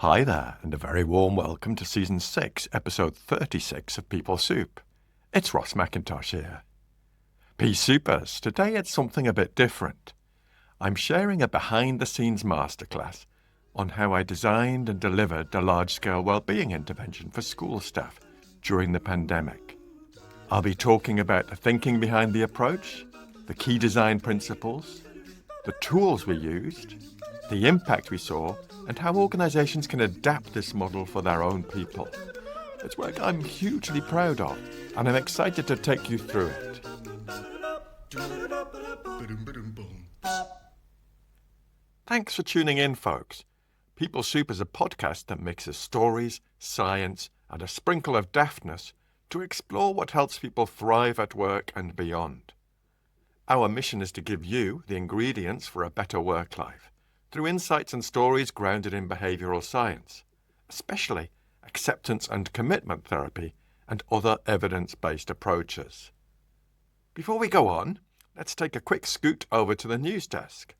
Hi there, and a very warm welcome to Season 6, Episode 36 of People Soup. It's Ross McIntosh here. Pea Soupers, today it's something a bit different. I'm sharing a behind-the-scenes masterclass on how I designed and delivered a large-scale wellbeing intervention for school staff during the pandemic. I'll be talking about the thinking behind the approach, the key design principles, the tools we used, the impact we saw, and how organisations can adapt this model for their own people. It's work I'm hugely proud of, and I'm excited to take you through it. Thanks for tuning in, folks. People Soup is a podcast that mixes stories, science, and a sprinkle of daftness to explore what helps people thrive at work and beyond. Our mission is to give you the ingredients for a better work life, through insights and stories grounded in behavioural science, especially acceptance and commitment therapy and other evidence-based approaches. Before we go on, let's take a quick scoot over to the news desk.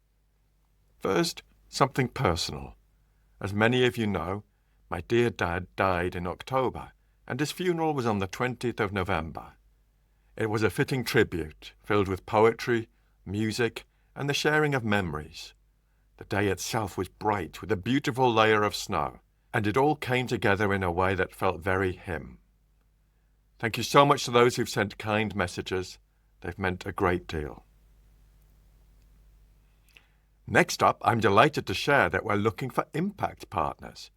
First, something personal. As many of you know, my dear dad died in October, and his funeral was on the 20th of November. It was a fitting tribute, filled with poetry, music, and the sharing of memories. The day itself was bright with a beautiful layer of snow, and it all came together in a way that felt very him. Thank you so much to those who've sent kind messages. They've meant a great deal. Next up, I'm delighted to share that we're looking for impact partners.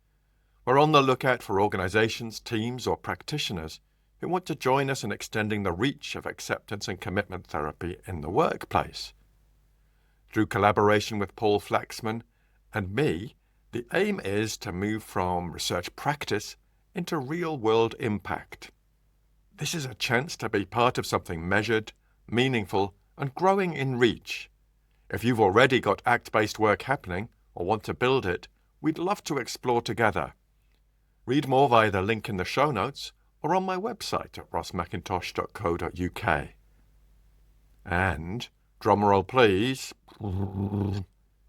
We're on the lookout for organisations, teams, or practitioners who want to join us in extending the reach of acceptance and commitment therapy in the workplace. Through collaboration with Paul Flaxman and me, the aim is to move from research practice into real-world impact. This is a chance to be part of something measured, meaningful, and growing in reach. If you've already got ACT-based work happening or want to build it, we'd love to explore together. Read more via the link in the show notes or on my website at rossmcintosh.co.uk. And, drumroll please,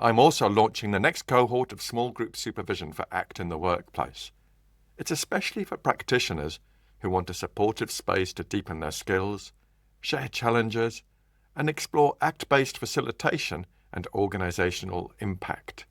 I'm also launching the next cohort of small group supervision for ACT in the workplace. It's especially for practitioners who want a supportive space to deepen their skills, share challenges, and explore ACT-based facilitation and organisational impact.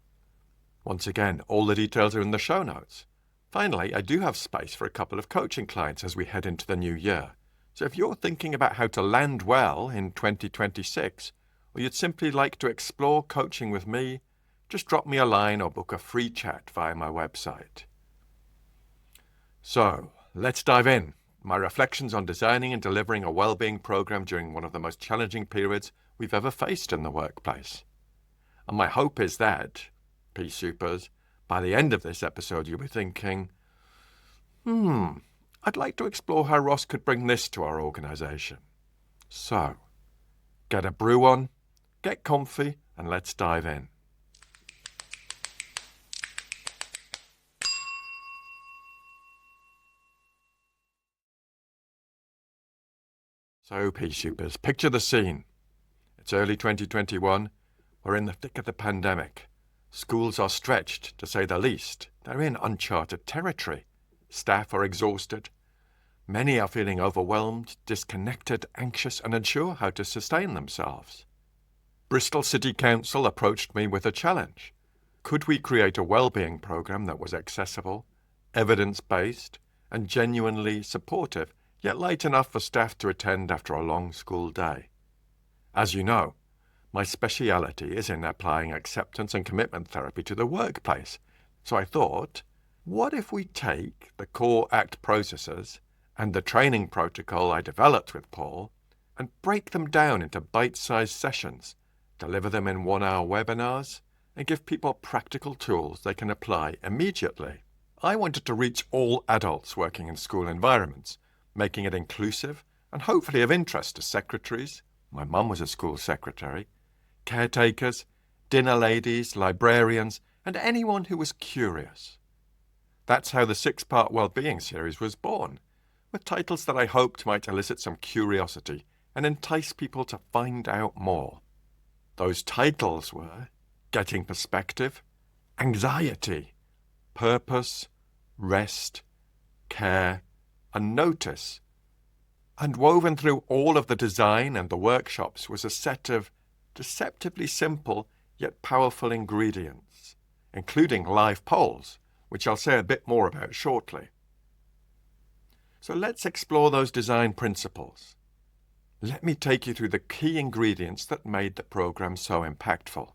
Once again, all the details are in the show notes. Finally, I do have space for a couple of coaching clients as we head into the new year. So if you're thinking about how to land well in 2026, or you'd simply like to explore coaching with me, just drop me a line or book a free chat via my website. So, let's dive in. My reflections on designing and delivering a wellbeing program during one of the most challenging periods we've ever faced in the workplace. And my hope is that, Pea Soupers, by the end of this episode you'll be thinking, I'd like to explore how Ross could bring this to our organisation. So, get a brew on, get comfy, and let's dive in. So, Pea Soupers, picture the scene. It's early 2021. We're in the thick of the pandemic. Schools are stretched, to say the least. They're in uncharted territory. Staff are exhausted. Many are feeling overwhelmed, disconnected, anxious, and unsure how to sustain themselves. Bristol City Council approached me with a challenge. Could we create a wellbeing programme that was accessible, evidence-based, and genuinely supportive, yet light enough for staff to attend after a long school day? As you know, my speciality is in applying acceptance and commitment therapy to the workplace. So I thought, what if we take the core ACT processes and the training protocol I developed with Paul and break them down into bite-sized sessions, deliver them in 1-hour webinars, and give people practical tools they can apply immediately. I wanted to reach all adults working in school environments, making it inclusive and hopefully of interest to secretaries — my mum was a school secretary — caretakers, dinner ladies, librarians, and anyone who was curious. That's how the 6-part Wellbeing series was born, with titles that I hoped might elicit some curiosity and entice people to find out more. Those titles were Getting Perspective, Anxiety, purpose, rest, care, and notice. And woven through all of the design and the workshops was a set of deceptively simple yet powerful ingredients, including live polls, which I'll say a bit more about shortly. So let's explore those design principles. Let me take you through the key ingredients that made the program so impactful.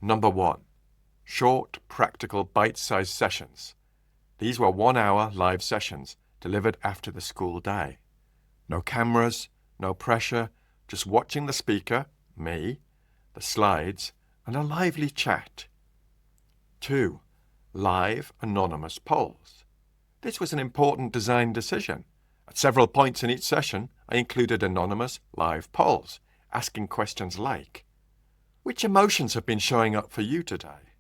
Number 1. Short, practical, bite-sized sessions. These were 1-hour live sessions delivered after the school day. No cameras, no pressure, just watching the speaker, me, the slides, and a lively chat. 2. Live, anonymous polls. This was an important design decision. At several points in each session, I included anonymous, live polls, asking questions like, which emotions have been showing up for you today?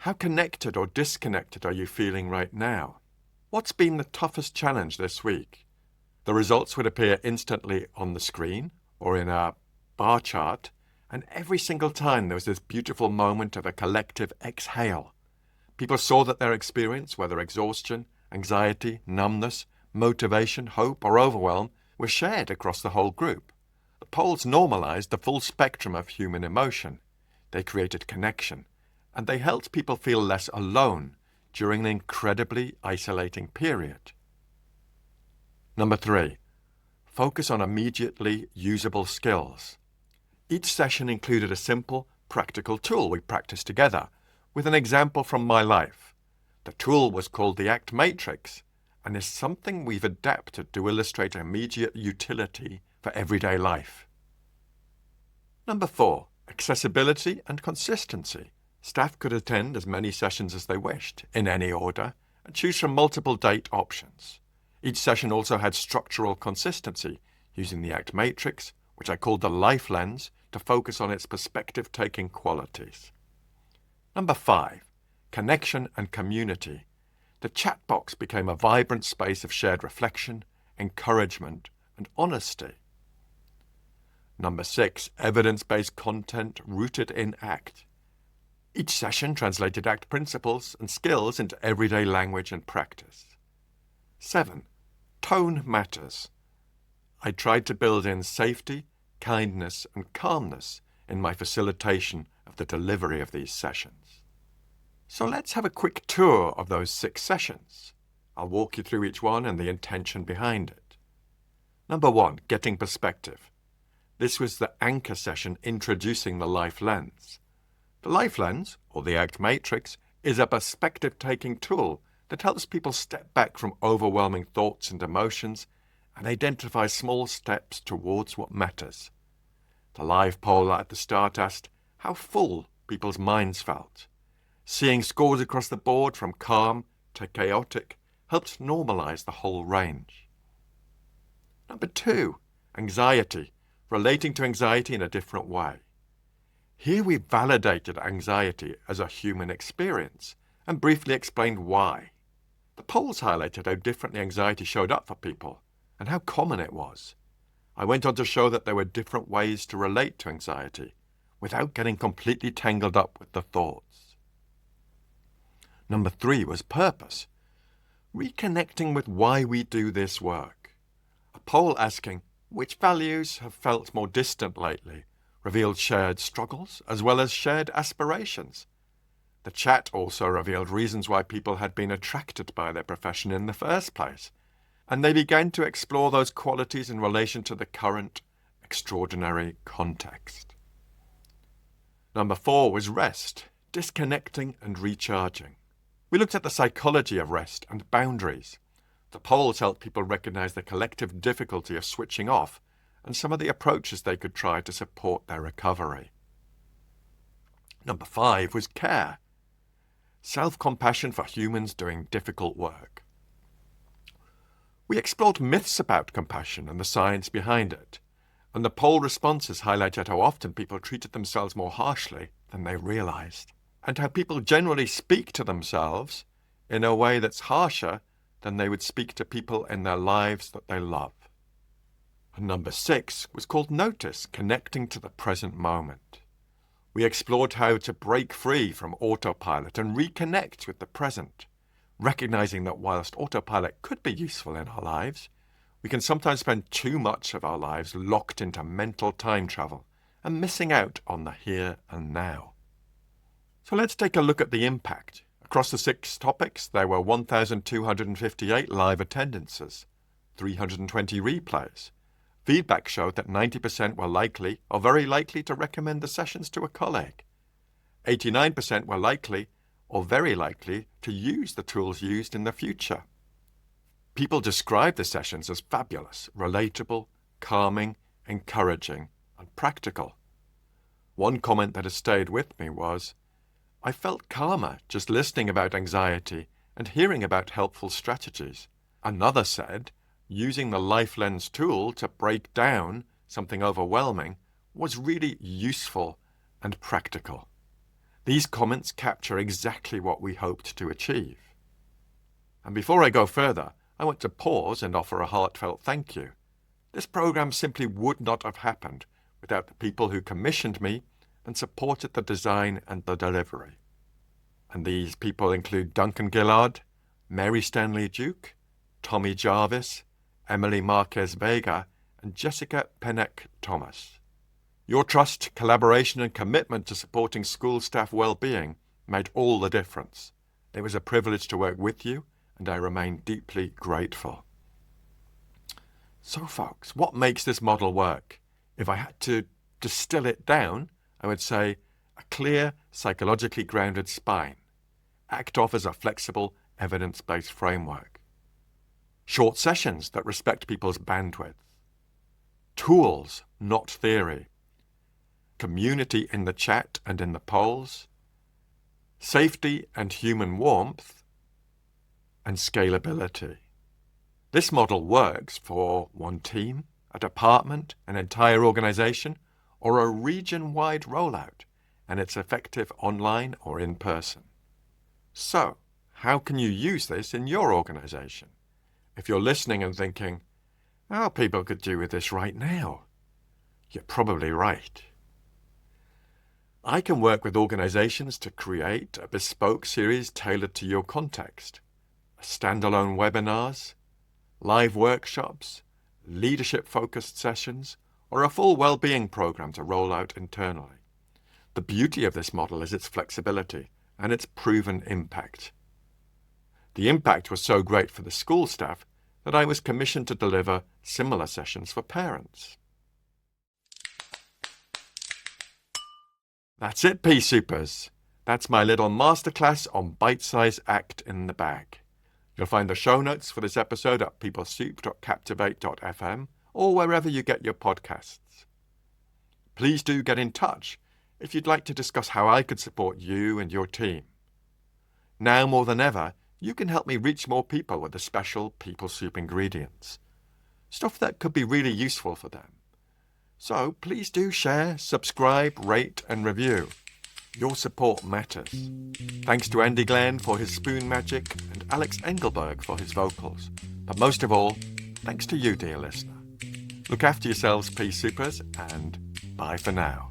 How connected or disconnected are you feeling right now? What's been the toughest challenge this week? The results would appear instantly on the screen or in a bar chart, and every single time there was this beautiful moment of a collective exhale. People saw that their experience, whether exhaustion, anxiety, numbness, motivation, hope, or overwhelm, were shared across the whole group. The polls normalized the full spectrum of human emotion. They created connection, and they helped people feel less alone during an incredibly isolating period. Number 3. Focus on immediately usable skills. Each session included a simple, practical tool we practiced together, with an example from my life. The tool was called the ACT Matrix, and is something we've adapted to illustrate immediate utility for everyday life. Number 4. Accessibility and consistency. Staff could attend as many sessions as they wished, in any order, and choose from multiple date options. Each session also had structural consistency, using the ACT Matrix, which I called the Life Lens, to focus on its perspective-taking qualities. Number 5. Connection and community. The chat box became a vibrant space of shared reflection, encouragement, and honesty. Number 6. Evidence-based content rooted in ACT. Each session translated ACT principles and skills into everyday language and practice. 7. Tone matters. I tried to build in safety, kindness, and calmness in my facilitation of the delivery of these sessions. So let's have a quick tour of those 6 sessions. I'll walk you through each one and the intention behind it. Number 1, getting perspective. This was the anchor session introducing the Life Lens. The Life Lens, or the ACT Matrix, is a perspective-taking tool that helps people step back from overwhelming thoughts and emotions and identify small steps towards what matters. The live poll at the start asked how full people's minds felt. Seeing scores across the board from calm to chaotic helped normalize the whole range. Number 2, anxiety, relating to anxiety in a different way. Here we validated anxiety as a human experience and briefly explained why. The polls highlighted how differently anxiety showed up for people and how common it was. I went on to show that there were different ways to relate to anxiety without getting completely tangled up with the thoughts. Number 3 was purpose, reconnecting with why we do this work. A poll asking which values have felt more distant lately revealed shared struggles as well as shared aspirations. The chat also revealed reasons why people had been attracted by their profession in the first place, and they began to explore those qualities in relation to the current extraordinary context. Number 4 was rest, disconnecting and recharging. We looked at the psychology of rest and boundaries. The polls helped people recognize the collective difficulty of switching off and some of the approaches they could try to support their recovery. Number 5 was care, self-compassion for humans doing difficult work. We explored myths about compassion and the science behind it, and the poll responses highlighted how often people treated themselves more harshly than they realized, and how people generally speak to themselves in a way that's harsher than they would speak to people in their lives that they love. And number 6 was called Notice, connecting to the present moment. We explored how to break free from autopilot and reconnect with the present, recognizing that whilst autopilot could be useful in our lives, we can sometimes spend too much of our lives locked into mental time travel and missing out on the here and now. So let's take a look at the impact. Across the 6 topics, there were 1,258 live attendances, 320 replays. Feedback showed that 90% were likely or very likely to recommend the sessions to a colleague. 89% were likely or very likely to use the tools used in the future. People described the sessions as fabulous, relatable, calming, encouraging, and practical. One comment that has stayed with me was, "I felt calmer just listening about anxiety and hearing about helpful strategies." Another said, using the Life Lens tool to break down something overwhelming was really useful and practical. These comments capture exactly what we hoped to achieve. And before I go further, I want to pause and offer a heartfelt thank you. This program simply would not have happened without the people who commissioned me and supported the design and the delivery. And these people include Duncan Gillard, Mary Stanley Duke, Tommy Jarvis, Emily Marquez Vega, and Jessica Penneck Thomas. Your trust, collaboration, and commitment to supporting school staff well-being made all the difference. It was a privilege to work with you, and I remain deeply grateful. So, folks, what makes this model work? If I had to distill it down, I would say a clear, psychologically grounded spine. ACT offers a flexible, evidence-based framework. Short sessions that respect people's bandwidth. Tools, not theory. Community in the chat and in the polls. Safety and human warmth. And scalability. This model works for one team, a department, an entire organization, or a region-wide rollout, and it's effective online or in person. So, how can you use this in your organization? If you're listening and thinking, "Oh, people could do with this right now," you're probably right. I can work with organizations to create a bespoke series tailored to your context. Standalone webinars, live workshops, leadership-focused sessions, or a full well-being program to roll out internally. The beauty of this model is its flexibility and its proven impact. The impact was so great for the school staff that I was commissioned to deliver similar sessions for parents. That's it, Pea Supers. That's my little masterclass on bite-size ACT in the bag. You'll find the show notes for this episode at peoplesoup.captivate.fm or wherever you get your podcasts. Please do get in touch if you'd like to discuss how I could support you and your team. Now more than ever, you can help me reach more people with the special People Soup ingredients. Stuff that could be really useful for them. So please do share, subscribe, rate and review. Your support matters. Thanks to Andy Glenn for his spoon magic and Alex Engelberg for his vocals. But most of all, thanks to you, dear listener. Look after yourselves, Pea Supers, and bye for now.